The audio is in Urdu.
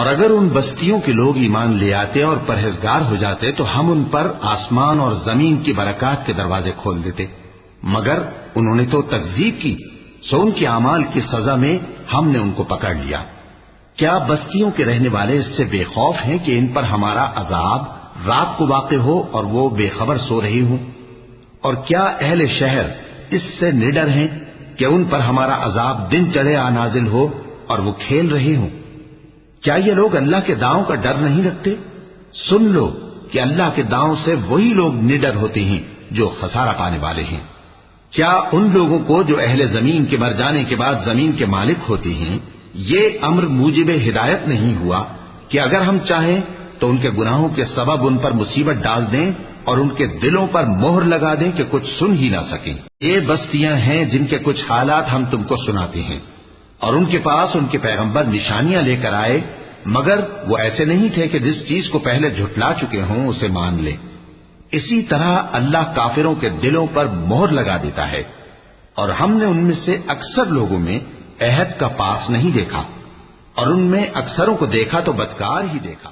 اور اگر ان بستیوں کے لوگ ایمان لے آتے اور پرہیزگار ہو جاتے تو ہم ان پر آسمان اور زمین کی برکات کے دروازے کھول دیتے، مگر انہوں نے تو تکذیب کی، سو ان کے اعمال کی سزا میں ہم نے ان کو پکڑ لیا۔ کیا بستیوں کے رہنے والے اس سے بے خوف ہیں کہ ان پر ہمارا عذاب رات کو واقع ہو اور وہ بے خبر سو رہی ہوں؟ اور کیا اہل شہر اس سے نڈر ہیں کہ ان پر ہمارا عذاب دن چڑھے نازل ہو اور وہ کھیل رہے ہوں؟ کیا یہ لوگ اللہ کے داؤں کا ڈر نہیں رکھتے؟ سن لو کہ اللہ کے داؤں سے وہی لوگ نڈر ہوتے ہیں جو خسارہ پانے والے ہیں۔ کیا ان لوگوں کو جو اہل زمین کے مر جانے کے بعد زمین کے مالک ہوتے ہیں یہ امر موجب ہدایت نہیں ہوا کہ اگر ہم چاہیں تو ان کے گناہوں کے سبب ان پر مصیبت ڈال دیں اور ان کے دلوں پر مہر لگا دیں کہ کچھ سن ہی نہ سکیں؟ یہ بستیاں ہیں جن کے کچھ حالات ہم تم کو سناتے ہیں، اور ان کے پاس ان کے پیغمبر نشانیاں لے کر آئے، مگر وہ ایسے نہیں تھے کہ جس چیز کو پہلے جھٹلا چکے ہوں اسے مان لے۔ اسی طرح اللہ کافروں کے دلوں پر مہر لگا دیتا ہے، اور ہم نے ان میں سے اکثر لوگوں میں عہد کا پاس نہیں دیکھا، اور ان میں اکثروں کو دیکھا تو بدکار ہی دیکھا۔